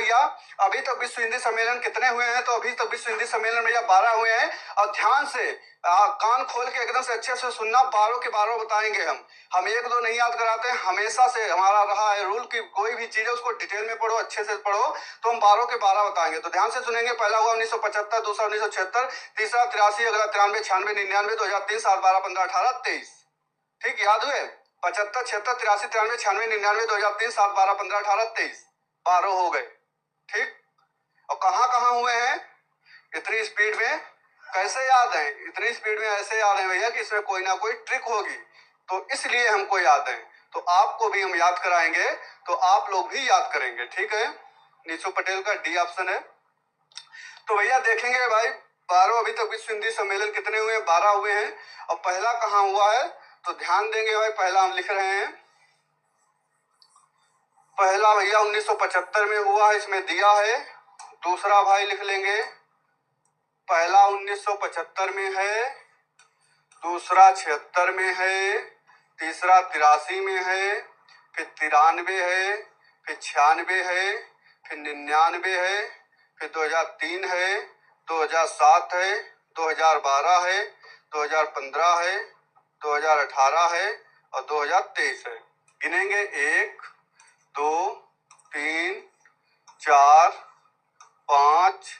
भैया अभी तक विश्व हिंदी सम्मेलन कितने हुए हैं, तो अभी तक विश्व हिंदी सम्मेलन भैया 12 हुए हैं। और ध्यान से कान खोल के एकदम से अच्छे से सुनना, 12 के 12 बताएंगे हम एक दो नहीं याद कराते हैं, हमेशा से हमारा रहा है रूल कि कोई भी चीज है उसको डिटेल में पढ़ो, अच्छे से पढ़ो, तो हम 12 के 12 बताएंगे। तो ध्यान से सुनेंगे। पहला हुआ 1975, दूसरा 1976, तीसरा 83, अगला 93, 96, 99, 2003, 7, 12, 15, 18, 23। ठीक, याद हुए? 75, 76, 83, 93, 96, 99, 2003, 7, 12, 15, 18, 23, 12 हो गए। ठीक, और कहाँ कहाँ हुए हैं इतनी स्पीड में? कैसे याद है? इतनी स्पीड में ऐसे याद है भैया कि इसमें कोई ना कोई ट्रिक होगी, तो इसलिए हमको याद है। तो आपको भी हम याद कराएंगे, तो आप लोग भी याद करेंगे। ठीक है, नीचू पटेल का डी ऑप्शन है। तो भैया देखेंगे भाई 12 अभी तक विश्व हिंदी सम्मेलन कितने हुए हैं? 12 हुए हैं। और पहला कहाँ हुआ है तो ध्यान देंगे भाई, पहला हम लिख रहे हैं, पहला भैया 1975 में हुआ है, इसमें दिया है। दूसरा भाई लिख लेंगे, पहला 1975 में है, दूसरा 76 में है, तीसरा 83 में है, फिर 93 है, फिर 96 है, फिर 99 है, फिर 2003 है, 2007 है, 2012 है, 2015 है, 2018 है और 2023 है। गिनेंगे 1 2 3 4 5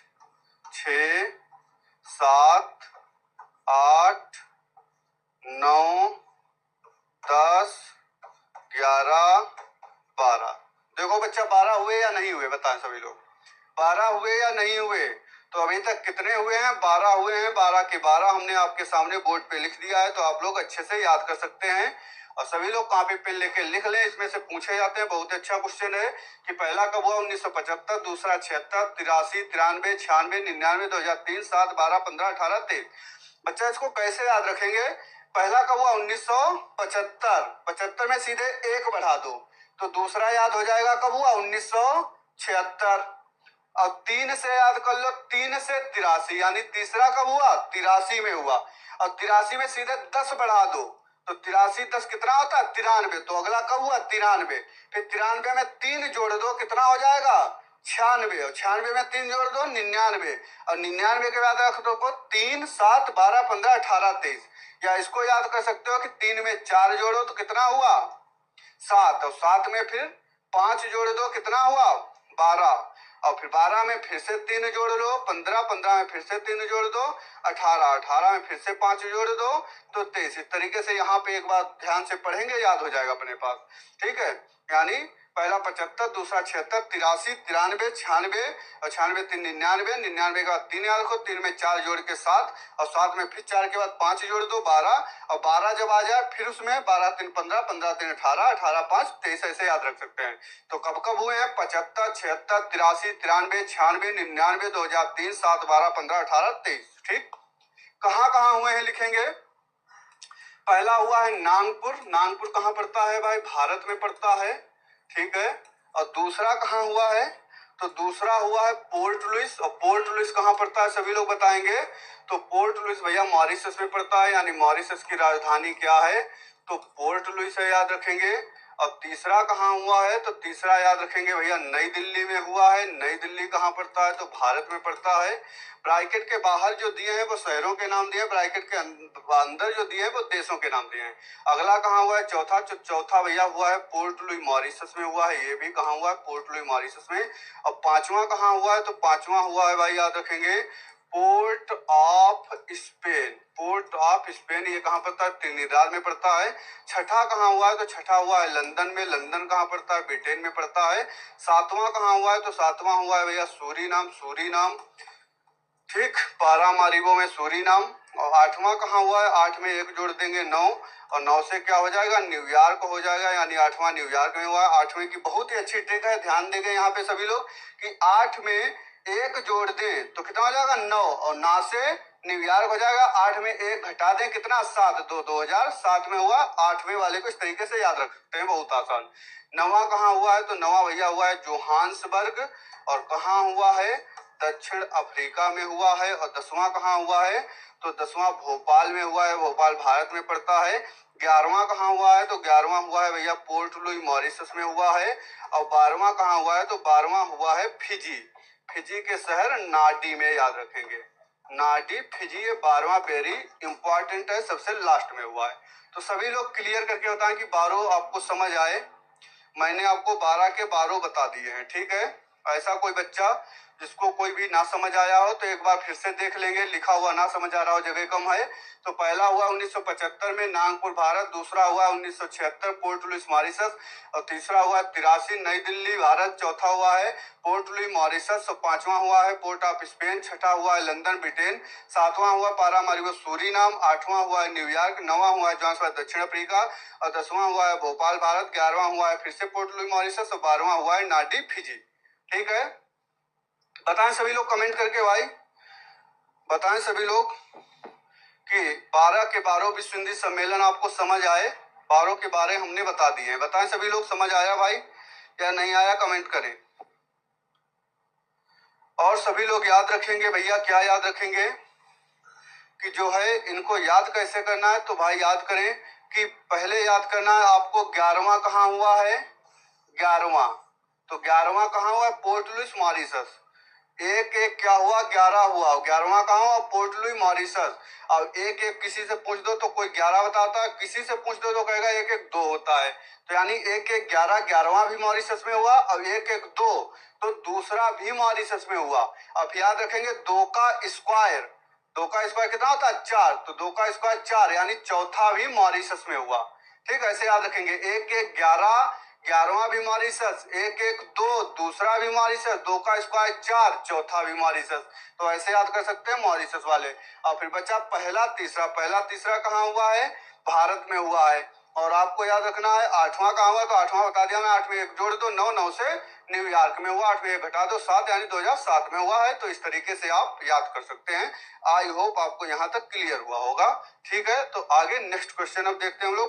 6 7 8 9 10 11 12। देखो बच्चा 12 हुए या नहीं हुए, बताएं सभी लोग, 12 हुए या नहीं हुए? तो अभी तक कितने हुए हैं? 12 हुए हैं। 12 के 12 हमने आपके सामने बोर्ड पे लिख दिया है, तो आप लोग अच्छे से याद कर सकते हैं। और सभी लोग कॉपी पेन लेके लिख लें, इसमें से पूछे जाते हैं। बहुत अच्छा क्वेश्चन है कि पहला कब हुआ? 1975, दूसरा 76, 83, 93, 96, 99, 2003, 7, 12, 15, 18, 23। बच्चा इसको कैसे याद रखेंगे? पहला कब हुआ? 1975, 75 में सीधे एक बढ़ा दो तो दूसरा याद हो जाएगा कब हुआ? 1976। और 3 से याद कर लो, 3 से 83, यानी तीसरा कब हुआ? 83 में हुआ। और 83 में सीधे 10 बढ़ा दो तो 83 10 कितना होता है? 93। तो अगला कब हुआ? 93। फिर 93 में 3 जोड़ दो, कितना हो जाएगा? 96। और 96 में 3 जोड़ दो, 99। और 99 के बाद रख दो 3 7 12 15 18 23। या इसको याद कर सकते हो कि 3 में 4 जोड़ो तो कितना हुआ? 7। और 7 में फिर 5 जोड़ दो, कितना हुआ? 12। और फिर 12 में फिर से 3 जोड़ लो, 15, 15 में फिर से 3 जोड़ दो, 18, 18 में फिर से 5 जोड़ दो तो 23। इस तरीके से यहाँ पे एक बार ध्यान से पढ़ेंगे, याद हो जाएगा अपने पास। ठीक है, यानी पहला 75, दूसरा 76, 83, 93, 96 और 96 3 99, 99 के बाद 3 याद रखो, 3 में 4 जोड़ के 7 और 7 में फिर 4 के बाद 5 जोड़ दो 12। और 12 जब आ जाए फिर उसमें 12 3 15, 15 3 18, 18 5 23 ऐसे याद रख सकते हैं। तो कब कब हुए हैं? 75, 76, 83, 93, 96, 99, 2003, 7 12 15 18 23। ठीक, कहाँ कहाँ हुए हैं लिखेंगे। पहला हुआ है नागपुर। नागपुर कहाँ पड़ता है भाई? भारत में पड़ता है। ठीक है, और दूसरा कहाँ हुआ है? तो दूसरा हुआ है पोर्ट लुइस। और पोर्ट लुइस कहाँ पड़ता है सभी लोग बताएंगे। तो पोर्ट लुइस भैया मॉरिशस में पड़ता है, यानी मॉरिशस की राजधानी क्या है? तो पोर्ट लुइस है, याद रखेंगे। और तीसरा कहाँ हुआ है? तो तीसरा याद रखेंगे भैया नई दिल्ली में हुआ है। नई दिल्ली कहाँ पड़ता है? तो भारत में पड़ता है। ब्रैकेट के बाहर जो दिए हैं वो शहरों के नाम दिए हैं, ब्रैकेट के अंदर जो दिए हैं वो देशों के नाम दिए हैं। अगला कहाँ हुआ है? चौथा, चौथा भैया हुआ है पोर्ट लुई मॉरिशस में हुआ है। ये भी कहाँ हुआ है? पोर्ट लुई मॉरिशस में। और पांचवा कहाँ हुआ है? तो पांचवा हुआ है भाई, याद रखेंगे, port of Spain. Port of Spain ये कहाँ पड़ता है? ट्रिनिडाद में पड़ता है। छठा कहाँ हुआ है? तो छठा हुआ है लंदन में। लंदन कहाँ पड़ता है? ब्रिटेन में पड़ता है। सातवां कहाँ हुआ है? तो सातवां हुआ है भैया सूरीनाम। सूरीनाम, ठीक, पारामारिबो में सूरीनाम। और आठवां कहाँ हुआ है? 8 में 1 जोड़ देंगे 9, और 9 से क्या हो जाएगा? न्यूयॉर्क हो जाएगा, यानी 8वां न्यूयॉर्क में हुआ है। 8वें की बहुत ही अच्छी ट्रिक है, ध्यान देंगे यहाँ पे सभी लोग कि 8 में 1 जोड़ दें तो कितना हो जाएगा? 9, और 9 से न्यूयॉर्क हो जाएगा। 8 में 1 घटा दें, कितना? 7, 2007 में हुआ। 8वें वाले को इस तरीके से याद रख सकते हैं, बहुत आसान। 9वां कहाँ हुआ है? तो 9वां भैया हुआ है जोहान्सबर्ग। और कहाँ हुआ है? दक्षिण अफ्रीका में हुआ है। और 10वां कहाँ हुआ है? तो 10वां भोपाल में हुआ है। भोपाल भारत में पड़ता है। 11वां कहाँ हुआ है? तो 11वां हुआ है भैया पोर्ट लुई मॉरिशस में हुआ है। और 12वां कहाँ हुआ है? तो 12वां हुआ है फिजी। फिजी के शहर नाडी में, याद रखेंगे नाडी फिजी। ये 12वां वेरी इंपॉर्टेंट है, सबसे लास्ट में हुआ है। तो सभी लोग क्लियर करके बताएं कि 12 आपको समझ आए। मैंने आपको 12 के 12 बता दिए हैं, ठीक है। ऐसा कोई बच्चा जिसको कोई भी ना समझ आया हो तो एक बार फिर से देख लेंगे, लिखा हुआ ना समझ आ रहा हो, जगह कम है। तो पहला हुआ 1975 में नागपुर भारत, दूसरा हुआ 1976 पोर्ट लुइस मॉरिशस, और तीसरा हुआ 83 नई दिल्ली भारत, चौथा हुआ है पोर्ट लुई मॉरिशस, और 5वां हुआ है पोर्ट ऑफ स्पेन, छठा हुआ है लंदन ब्रिटेन, 7वां हुआ पारामारिबो सूरीनाम, 8वां हुआ है न्यूयॉर्क, 9वां हुआ है जोहान्सबर्ग दक्षिण अफ्रीका, और 10वां हुआ है भोपाल भारत, 11वां हुआ है फिर से पोर्ट लुई मॉरिशस, और 12वां हुआ है नाडी फिजी। ठीक है, बताएं सभी लोग कमेंट करके भाई, बताएं सभी लोग कि 12 के 12 विश्व हिंदी सम्मेलन आपको समझ आए। 12 के 12 हमने बता दिए हैं। बताएं सभी लोग समझ आया भाई या नहीं आया, कमेंट करें। और सभी लोग याद रखेंगे भैया, क्या याद रखेंगे कि जो है इनको याद कैसे करना है। तो भाई याद करें कि पहले याद करना है आपको 11वां कहाँ हुआ है, 11वां। तो 11वां कहाँ हुआ है? Port Louis Mauritius. एक एक क्या हुआ? 11 हुआ। 11वां कहाँ हुआ? Port Louis Mauritius. अब एक एक किसी से पूछ दो तो कोई 11 बताता है, किसी से पूछ दो तो कहेगा एक एक 2 होता है। तो यानी एक एक 11, 11वां भी मॉरिशस में हुआ। अब एक एक 2 तो दूसरा भी मॉरिशस में हुआ। अब याद रखेंगे 2 का स्क्वायर, 2 का स्क्वायर कितना होता है? 4। तो 2 का स्क्वायर 4, यानी चौथा भी मॉरिशस में हुआ। ठीक है, ऐसे याद रखेंगे। एक एक 11, 11वां भी मॉरिशस, एक एक 2, दूसरा भी मॉरिशस, 2 का स्क्वायर 4, चौथा भी मॉरिशस। तो ऐसे याद कर सकते हैं मॉरिशस वाले। और फिर बचा पहला तीसरा। पहला तीसरा कहाँ हुआ है? भारत में हुआ है। और आपको याद रखना है 8वां कहाँ हुआ? तो 8वां बता दिया मैं। 8 में 1 जोड़ दो, 9, 9 से न्यूयॉर्क में हुआ। 8 में 1 घटा दो, 7, यानी 2007 में हुआ है। तो इस तरीके से आप याद कर सकते हैं। आई होप आपको यहाँ तक क्लियर हुआ होगा। ठीक है, तो आगे नेक्स्ट क्वेश्चन अब देखते हैं हम लोग।